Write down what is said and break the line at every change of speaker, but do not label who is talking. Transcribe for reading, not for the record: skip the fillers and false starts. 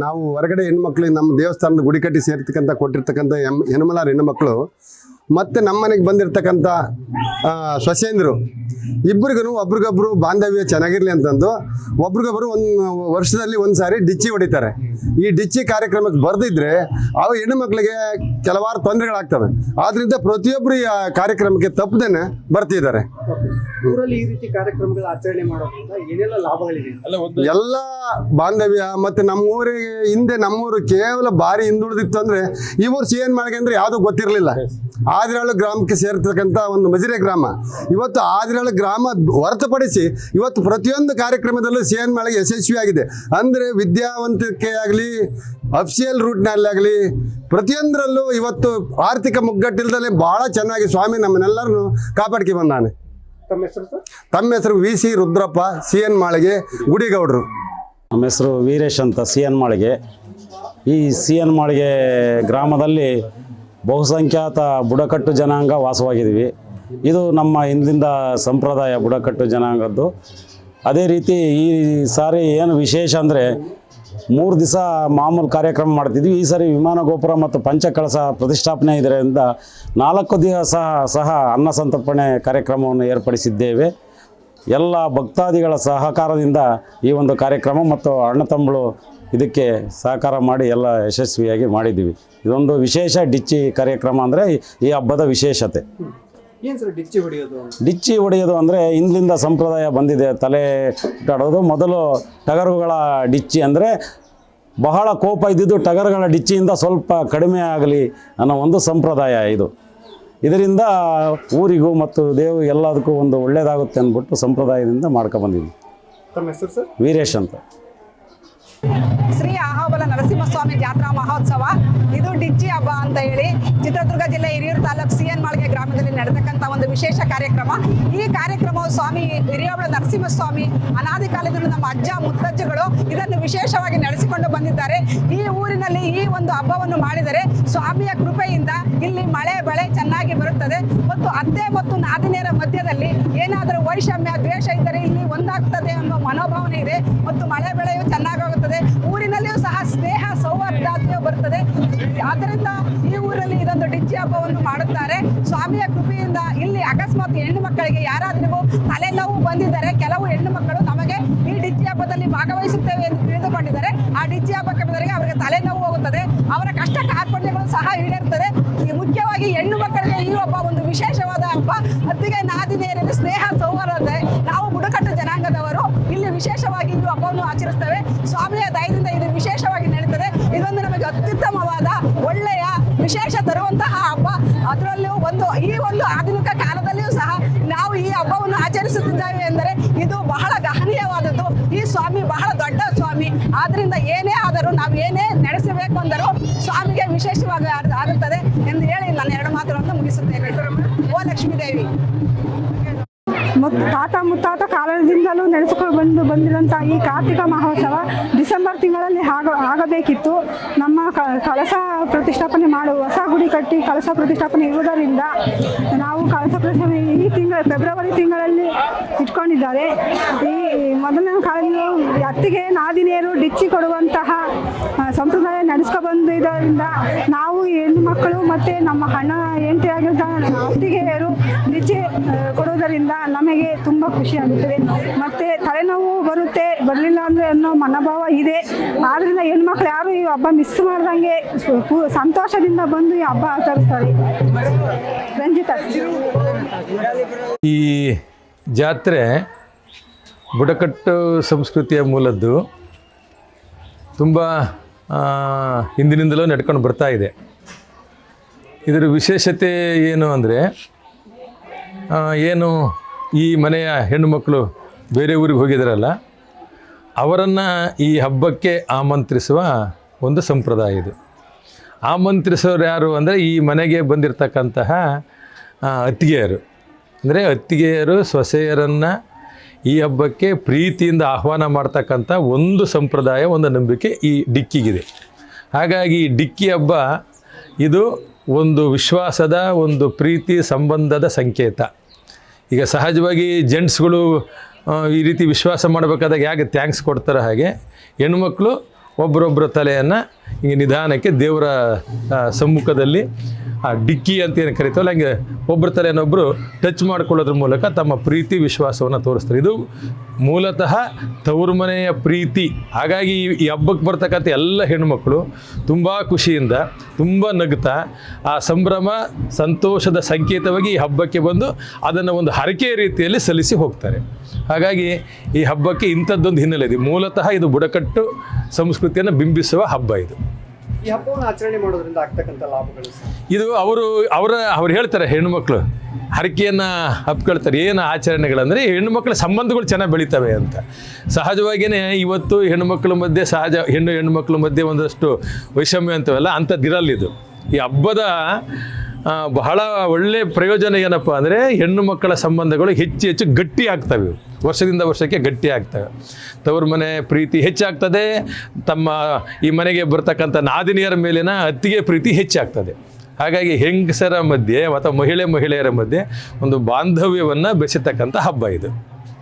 ನಾವು ಹೊರಗಡೆ ಹೆಣ್ಮಕ್ಳು ನಮ್ಮ ದೇವಸ್ಥಾನದ ಗುಡಿ ಕಟ್ಟಿ ಸೇರ್ತಕ್ಕಂಥ ಕೊಟ್ಟಿರ್ತಕ್ಕಂಥ ಹೆಣ್ಮಲಾರ ಹೆಣ್ಣುಮಕ್ಕಳು ಮತ್ತು ನಮ್ಮ ಮನೆಗೆ ಬಂದಿರತಕ್ಕಂಥ ಸೊಸೆಯಂದರು ಇಬ್ಬರಿಗೂ ಒಬ್ರಿಗೊಬ್ರು ಬಾಂಧವ್ಯ ಚೆನ್ನಾಗಿರಲಿ ಅಂತಂದು ಒಬ್ರಿಗೊಬ್ರು ಒಂದು ವರ್ಷದಲ್ಲಿ ಒಂದು ಸಾರಿ ಡಿಚ್ಚಿ ಹೊಡಿತಾರೆ. ಈ ಡಿಚ್ಚಿ ಕಾರ್ಯಕ್ರಮಕ್ಕೆ ಬರೆದಿದ್ರೆ ಅವು ಹೆಣ್ಣುಮಕ್ಳಿಗೆ ಕೆಲವಾರು ತೊಂದರೆಗಳಾಗ್ತವೆ. ಆದ್ದರಿಂದ ಪ್ರತಿಯೊಬ್ಬರು ಈ ಕಾರ್ಯಕ್ರಮಕ್ಕೆ ತಪ್ಪದೇನೆ ಬರ್ತಿದ್ದಾರೆ.
ಊರಲ್ಲಿ ಈ ರೀತಿ ಕಾರ್ಯಕ್ರಮಗಳ ಆಚರಣೆ ಮಾಡೋದ್ರಿಂದ ಏನೆಲ್ಲ ಲಾಭಗಳಿದೆ?
ಎಲ್ಲ ಬಾಂಧವ್ಯ ಮತ್ತು ನಮ್ಮೂರಿಗೆ ಹಿಂದೆ ನಮ್ಮೂರು ಕೇವಲ ಭಾರಿ ಹಿಂದುಳಿದಿತ್ತು ಅಂದರೆ ಈ ಊರು ಸಿ ಎನ್ ಮಾಳಿಗೆ ಅಂದರೆ ಯಾವುದೂ ಗೊತ್ತಿರಲಿಲ್ಲ. ಆದಿರಾಳು ಗ್ರಾಮಕ್ಕೆ ಸೇರ್ತಕ್ಕಂಥ ಒಂದು ಮಜಿರೆ ಗ್ರಾಮ. ಇವತ್ತು ಆದಿರಾಳು ಗ್ರಾಮ ಹೊರತುಪಡಿಸಿ ಇವತ್ತು ಪ್ರತಿಯೊಂದು ಕಾರ್ಯಕ್ರಮದಲ್ಲೂ ಸಿ ಎನ್ ಮಾಳಿಗೆ ಯಶಸ್ವಿಯಾಗಿದೆ. ಅಂದರೆ ವಿದ್ಯಾವಂತಿಕೆ ಆಗಲಿ, ಅಫಿಷಿಯಲ್ ರೂಟ್ನಲ್ಲಾಗಲಿ, ಪ್ರತಿಯೊಂದರಲ್ಲೂ ಇವತ್ತು ಆರ್ಥಿಕ ಮುಗ್ಗಟ್ಟಿಲ್ದಲೇ ಭಾಳ ಚೆನ್ನಾಗಿ ಸ್ವಾಮಿ ನಮ್ಮನ್ನೆಲ್ಲರನ್ನು ಕಾಪಾಡ್ಕೆ ಬಂದಾನೆ. ತಮ್ಮ ಹೆಸರು VC ರುದ್ರಪ್ಪ, ಸಿ ಎನ್ ಮಾಳಿಗೆ, ಗುಡಿಗೌಡರು.
ನಮ್ಮ ಹೆಸರು ವೀರೇಶ್ ಅಂತ, ಸಿ ಎನ್ ಮಾಳಿಗೆ. ಈ ಸಿ ಎನ್ ಮಾಳಿಗೆ ಗ್ರಾಮದಲ್ಲಿ ಬಹುಸಂಖ್ಯಾತ ಬುಡಕಟ್ಟು ಜನಾಂಗ ವಾಸವಾಗಿದ್ದೀವಿ. ಇದು ನಮ್ಮ ಹಿಂದಿಂದ ಸಂಪ್ರದಾಯ ಬುಡಕಟ್ಟು ಜನಾಂಗದ್ದು. ಅದೇ ರೀತಿ ಈ ಸಾರಿ ಏನು ವಿಶೇಷ ಅಂದರೆ 3 ದಿವಸ ಮಾಮೂಲು ಕಾರ್ಯಕ್ರಮ ಮಾಡ್ತಿದ್ವಿ. ಈ ಸಾರಿ ವಿಮಾನ ಗೋಪುರ ಮತ್ತು ಪಂಚಕಳಸ ಪ್ರತಿಷ್ಠಾಪನೆ ಇದರಿಂದ 4 ದಿವಸ ಸಹ ಅನ್ನ ಸಂತರ್ಪಣೆ ಕಾರ್ಯಕ್ರಮವನ್ನು ಏರ್ಪಡಿಸಿದ್ದೇವೆ. ಎಲ್ಲ ಭಕ್ತಾದಿಗಳ ಸಹಕಾರದಿಂದ ಈ ಒಂದು ಕಾರ್ಯಕ್ರಮ ಮತ್ತು ಅಣ್ಣ ತಮ್ಮಳು ಇದಕ್ಕೆ ಸಹಕಾರ ಮಾಡಿ ಎಲ್ಲ ಯಶಸ್ವಿಯಾಗಿ ಮಾಡಿದ್ದೀವಿ. ಇದೊಂದು ವಿಶೇಷ ಡಿಚ್ಚಿ ಕಾರ್ಯಕ್ರಮ ಅಂದರೆ ಈ ಹಬ್ಬದ ವಿಶೇಷತೆ.
ಏನು ಸರ್ ಡಿಚ್ಚಿ ಹೊಡೆಯೋದು?
ಡಿಚ್ಚಿ ಹೊಡೆಯೋದು ಅಂದರೆ ಹಿಂದಿನಿಂದ ಸಂಪ್ರದಾಯ ಬಂದಿದೆ. ತಲೆ ಇಟ್ಟಾಡೋದು ಮೊದಲು ಟಗರುಗಳ ಡಿಚ್ಚಿ ಅಂದರೆ ಬಹಳ ಕೋಪ ಇದ್ದಿದ್ದು ಟಗರುಗಳ ಡಿಚ್ಚಿಯಿಂದ ಸ್ವಲ್ಪ ಕಡಿಮೆ ಆಗಲಿ ಅನ್ನೋ ಒಂದು ಸಂಪ್ರದಾಯ ಇದು. ಇದರಿಂದ ಊರಿಗೂ ಮತ್ತು ದೇವು ಎಲ್ಲದಕ್ಕೂ ಒಂದು ಒಳ್ಳೆಯದಾಗುತ್ತೆ ಅಂದ್ಬಿಟ್ಟು ಸಂಪ್ರದಾಯದಿಂದ ಮಾಡ್ಕೊಬಂದಿದ್ವಿ.
ತಮ್ಮ ಹೆಸರು ಸರ್?
ವೀರೇಶ್ ಅಂತ.
ಶ್ರೀ ಅಹೋಬಲ ನರಸಿಂಹಸ್ವಾಮಿ ಜಾತ್ರಾ ಮಹೋತ್ಸವ ಇದು ಡಿಚ್ಚಿ ಹಬ್ಬ ಅಂತ ಹೇಳಿ ಚಿತ್ರದುರ್ಗ ಜಿಲ್ಲೆ ಹಿರಿಯೂರು ತಾಲೂಕು ಸಿ ಎನ್ ಮಾಳಿಗೆ ಗ್ರಾಮದಲ್ಲಿ ನಡೆತಕ್ಕಂಥ ಒಂದು ವಿಶೇಷ ಕಾರ್ಯಕ್ರಮ. ಈ ಕಾರ್ಯಕ್ರಮವು ಸ್ವಾಮಿ ಹಿರಿಯೋಬಳ ನರಸಿಂಹಸ್ವಾಮಿ ಅನಾದಿ ಕಾಲದಲ್ಲಿ ನಮ್ಮ ಅಜ್ಜ ಮುತ್ತಜ್ಜಗಳು ಇದನ್ನು ವಿಶೇಷವಾಗಿ ನಡೆಸಿಕೊಂಡು ಬಂದಿದ್ದಾರೆ. ಈ ಊರಿನಲ್ಲಿ ಈ ಒಂದು ಹಬ್ಬವನ್ನು ಮಾಡಿದರೆ ಸ್ವಾಮಿಯ ಕೃಪೆಯಿಂದ ಇಲ್ಲಿ ಮಳೆ ಬೆಳೆ ಚೆನ್ನಾಗಿ ಬರುತ್ತದೆ ಮತ್ತು ಅತ್ತೆ ಮತ್ತು ನಾದಿನಿಯರ ಮಧ್ಯದಲ್ಲಿ ಏನಾದರೂ ವೈಷಮ್ಯ ದ್ವೇಷ ಇದ್ದರೆ ಇಲ್ಲಿ ಒಂದಾಗ್ತದೆ ಅನ್ನೋ ಮನೋಭಾವನೆ ಇದೆ ಮತ್ತು ಮಳೆ ಬೆಳೆಯು ಚೆನ್ನಾಗಾಗುತ್ತದೆ. ಊರಿನಲ್ಲಿಯೂ ಸಹ ಸ್ನೇಹ ಸೌಹಾರ್ದತೆಯು ಬರುತ್ತದೆ. ಆದ್ದರಿಂದ ಈ ಊರಲ್ಲಿ ಇದೊಂದು ಡಿಚ್ಚಿ ಹಬ್ಬವನ್ನು ಮಾಡುತ್ತಾರೆ. ಸ್ವಾಮಿಯ ಕೃಪೆಯಿಂದ ಇಲ್ಲಿ ಅಕಸ್ಮಾತ್ ಹೆಣ್ಣು ಮಕ್ಕಳಿಗೆ ಯಾರಾದ್ರಿಗೂ ತಲೆನೋವು ಬಂದಿದ್ದಾರೆ, ಕೆಲವು ಹೆಣ್ಣು ಮಕ್ಕಳು ನಮಗೆ ಈ ಡಿಚ್ಚಿ ಹಬ್ಬದಲ್ಲಿ ಭಾಗವಹಿಸುತ್ತೇವೆ ಎಂದು ತಿಳಿದುಕೊಂಡಿದ್ದಾರೆ. ಆ ಡಿಚ್ಚಿ ಹಬ್ಬಕ್ಕೆ ಬಂದರೆ ಅವರಿಗೆ ತಲೆನೋವು ಹೋಗುತ್ತದೆ, ಅವರ ಕಷ್ಟ ಕಾರ್ಪಣ್ಯಗಳು ಸಹ ಈಡೇರುತ್ತದೆ. ಮುಖ್ಯವಾಗಿ ಹೆಣ್ಣು ಮಕ್ಕಳಿಗೆ ಈ ಹಬ್ಬ ಒಂದು ವಿಶೇಷವಾದ ಹಬ್ಬ. ಅತ್ತಿಗೆ ನಾದಿನಿಯರಲ್ಲಿ ಸ್ನೇಹ ಸೌಹಾರ್ದತೆ. ನಾವು ಬುಡಕಟ್ಟು ಜನಾಂಗದವರು ಇಲ್ಲಿ ವಿಶೇಷವಾಗಿ ಈ ಹಬ್ಬವನ್ನು ಆಚರಿಸ್ತೇವೆ. ಸ್ವಾಮಿಯ ದಯದಿಂದ ಇದು ವಿಶೇಷವಾಗಿ ನಡೀತದೆ. ಇದೊಂದು ನಮಗೆ ಅತ್ಯುತ್ತಮವಾದ ಒಳ್ಳೆಯ ವಿಶೇಷ ತರುವಂತಹ ಹಬ್ಬ. ಅದರಲ್ಲೂ ಈ ಒಂದು ಆಧುನಿಕ ಕಾಲದಲ್ಲಿಯೂ ಸಹ ನಾವು ಈ ಹಬ್ಬವನ್ನು ಆಚರಿಸುತ್ತಿದ್ದೇವೆ ಎಂದರೆ ಇದು ಬಹಳ ಗಹನೀಯವಾದದ್ದು. ಈ ಸ್ವಾಮಿ ಬಹಳ ದೊಡ್ಡ ಸ್ವಾಮಿ. ಆದ್ರಿಂದ ಏನೇ ಆದರೂ ನಾವು ಏನೇ ನಡೆಸಬೇಕು ಅಂದರೂ ಸ್ವಾಮಿಗೆ ವಿಶೇಷವಾಗಿ ಆಗುತ್ತದೆ ಎಂದು ಹೇಳಿ ನಾನು 2 ಮಾತುಗಳನ್ನು ಮುಗಿಸುತ್ತೇನೆ. ಓ ಲಕ್ಷ್ಮೀದೇವಿ.
ತಾತ ಮುತ್ತಾತ ಕಾಲದಿಂದಲೂ ನಡೆಸಿಕೊಂಡು ಬಂದಿರೋಂಥ ಈ ಕಾರ್ತಿಕ ಮಹೋತ್ಸವ ಡಿಸೆಂಬರ್ ತಿಂಗಳಲ್ಲಿ ಆಗಬೇಕಿತ್ತು. ನಮ್ಮ ಕಳಸ ಪ್ರತಿಷ್ಠಾಪನೆ ಹೊಸ ಗುಡಿ ಕಟ್ಟಿ ಕಳಸ ಪ್ರತಿಷ್ಠಾಪನೆ ಇರುವುದರಿಂದ ನಾವು ಕಳಸ ಪ್ರತಿಷ್ಠಾಪನೆ ಈ ಫೆಬ್ರವರಿ ತಿಂಗಳಲ್ಲಿ ಇಟ್ಕೊಂಡಿದ್ದಾರೆ. ಈ ಮೊದಲನೇ ಕಾಲದಲ್ಲಿ ಅತ್ತಿಗೆ ನಾದಿನಿಯರು ಡಿಚ್ಚಿ ಕೊಡುವಂತಹ ಸಂಪ್ರದಾಯ ನಡೆಸ್ಕೊಬಂದಿದ್ದರಿಂದ ನಾವು ಹೆಣ್ಣು ಮಕ್ಕಳು ಮತ್ತು ನಮ್ಮ ಅಣ್ಣ ಹೆಂಡತಿಯಾಗಿದ್ದ ಅತ್ತಿಗೆಯರು ಡಿಚ್ಚಿ ಕೊಡುವುದರಿಂದ ನಮಗೆ ತುಂಬ ಖುಷಿಯಾಗುತ್ತದೆ. ಮತ್ತು ತಲೆನೋವು ಬರಲಿಲ್ಲ ಅಂದರೆ ಅನ್ನೋ ಮನೋಭಾವ ಇದೆ. ಆದ್ದರಿಂದ ಹೆಣ್ಮಕ್ಳು ಯಾರು ಈ ಹಬ್ಬ ಮಿಸ್ ಮಾಡ್ದಂಗೆ ಸಂತೋಷದಿಂದ ಬಂದು ಈ ಹಬ್ಬ ಆಚರಿಸ್ತಾರೆ. ರಂಜಿತಾ.
ಈ ಜಾತ್ರೆ ಬುಡಕಟ್ಟು ಸಂಸ್ಕೃತಿಯ ಮೂಲದ್ದು. ತುಂಬ ಹಿಂದಿನಿಂದಲೂ ನಡ್ಕೊಂಡು ಬರ್ತಾ ಇದೆ. ಇದರ ವಿಶೇಷತೆ ಏನು ಅಂದರೆ ಏನು ಈ ಮನೆಯ ಹೆಣ್ಣುಮಕ್ಕಳು ಬೇರೆ ಊರಿಗೆ ಹೋಗಿದ್ದಾರಲ್ಲ ಅವರನ್ನು ಈ ಹಬ್ಬಕ್ಕೆ ಆಮಂತ್ರಿಸುವ ಒಂದು ಸಂಪ್ರದಾಯ ಇದು. ಆಮಂತ್ರಿಸೋರು ಯಾರು ಅಂದರೆ ಈ ಮನೆಗೆ ಬಂದಿರತಕ್ಕಂತಹ ಅತ್ತಿಗೆಯರು. ಅಂದರೆ ಅತ್ತಿಗೆಯರು ಸೊಸೆಯರನ್ನು ಈ ಹಬ್ಬಕ್ಕೆ ಪ್ರೀತಿಯಿಂದ ಆಹ್ವಾನ ಮಾಡ್ತಕ್ಕಂಥ ಒಂದು ಸಂಪ್ರದಾಯ, ಒಂದು ನಂಬಿಕೆ ಈ ಡಿಕ್ಕಿಗಿದೆ. ಹಾಗಾಗಿ ಈ ಡಿಕ್ಕಿ ಹಬ್ಬ ಇದು ಒಂದು ವಿಶ್ವಾಸದ, ಒಂದು ಪ್ರೀತಿ ಸಂಬಂಧದ ಸಂಕೇತ. ಈಗ ಸಹಜವಾಗಿ ಜೆಂಟ್ಸ್ಗಳು ಈ ರೀತಿ ವಿಶ್ವಾಸ ಮಾಡಬೇಕಾದಾಗ ಹೇಗೆ ಥ್ಯಾಂಕ್ಸ್ ಕೊಡ್ತಾರೆ, ಹಾಗೆ ಹೆಣ್ಮಕ್ಳು ಒಬ್ಬರೊಬ್ಬರ ತಲೆಯನ್ನು ಈಗ ನಿಧಾನಕ್ಕೆ ದೇವರ ಸಮ್ಮುಖದಲ್ಲಿ ಆ ಡಿಕ್ಕಿ ಅಂತ ಏನು ಕರಿತಾವಲ್ಲ ಹಂಗೆ ಒಬ್ಬರ ತಲೆಯನ್ನೊಬ್ಬರು ಟಚ್ ಮಾಡ್ಕೊಳ್ಳೋದ್ರ ಮೂಲಕ ತಮ್ಮ ಪ್ರೀತಿ ವಿಶ್ವಾಸವನ್ನು ತೋರಿಸ್ತಾರೆ. ಇದು ಮೂಲತಃ ತವರು ಮನೆಯ ಪ್ರೀತಿ. ಹಾಗಾಗಿ ಈ ಹಬ್ಬಕ್ಕೆ ಬರ್ತಕ್ಕಂಥ ಎಲ್ಲ ಹೆಣ್ಣುಮಕ್ಕಳು ತುಂಬ ಖುಷಿಯಿಂದ, ತುಂಬ ನಗ್ತಾ, ಆ ಸಂಭ್ರಮ ಸಂತೋಷದ ಸಂಕೇತವಾಗಿ ಈ ಹಬ್ಬಕ್ಕೆ ಬಂದು ಅದನ್ನು ಒಂದು ಹರಕೆಯ ರೀತಿಯಲ್ಲಿ ಸಲ್ಲಿಸಿ ಹೋಗ್ತಾರೆ. ಹಾಗಾಗಿ ಈ ಹಬ್ಬಕ್ಕೆ ಇಂಥದ್ದೊಂದು ಹಿನ್ನೆಲೆ ಇದೆ. ಮೂಲತಃ ಇದು ಬುಡಕಟ್ಟು ಸಂಸ್ಕೃತಿಯನ್ನು ಬಿಂಬಿಸುವ ಹಬ್ಬ ಇದು.
ಈ ಹಬ್ಬವನ್ನು ಆಚರಣೆ ಮಾಡೋದ್ರಿಂದ ಆಗ್ತಕ್ಕಂಥ ಲಾಭಗಳು ಸರ್?
ಇದು ಅವ್ರು ಹೇಳ್ತಾರೆ, ಹೆಣ್ಣುಮಕ್ಳು ಹರಕೆಯನ್ನು ಹಬ್ಕೊಳ್ತಾರೆ. ಏನು ಆಚರಣೆಗಳಂದರೆ ಹೆಣ್ಣುಮಕ್ಕಳ ಸಂಬಂಧಗಳು ಚೆನ್ನಾಗಿ ಬೆಳೀತವೆ ಅಂತ. ಸಹಜವಾಗಿಯೇ ಇವತ್ತು ಹೆಣ್ಣುಮಕ್ಕಳ ಮಧ್ಯೆ ಹೆಣ್ಣುಮಕ್ಕಳ ಮಧ್ಯೆ ಒಂದಷ್ಟು ವೈಷಮ್ಯ ಅಂತವೆಲ್ಲ ಅಂಥದ್ದಿರಲ್ಲಿದು. ಈ ಹಬ್ಬದ ಬಹಳ ಒಳ್ಳೆಯ ಪ್ರಯೋಜನ ಏನಪ್ಪ ಅಂದರೆ ಹೆಣ್ಣು ಮಕ್ಕಳ ಸಂಬಂಧಗಳು ಹೆಚ್ಚು ಗಟ್ಟಿ ಆಗ್ತವೆ. ವರ್ಷದಿಂದ ವರ್ಷಕ್ಕೆ ಗಟ್ಟಿ ಆಗ್ತವೆ. ತವ್ರ ಮನೆ ಪ್ರೀತಿ ಹೆಚ್ಚಾಗ್ತದೆ. ತಮ್ಮ ಈ ಮನೆಗೆ ಬರ್ತಕ್ಕಂಥ ನಾದಿನಿಯರ ಮೇಲಿನ ಅತ್ತಿಗೆ ಪ್ರೀತಿ ಹೆಚ್ಚಾಗ್ತದೆ. ಹಾಗಾಗಿ ಹೆಂಗಸರ ಮಧ್ಯೆ ಅಥವಾ ಮಹಿಳೆಯರ ಮಧ್ಯೆ ಒಂದು ಬಾಂಧವ್ಯವನ್ನು ಬೆಸೆತಕ್ಕಂಥ ಹಬ್ಬ ಇದು.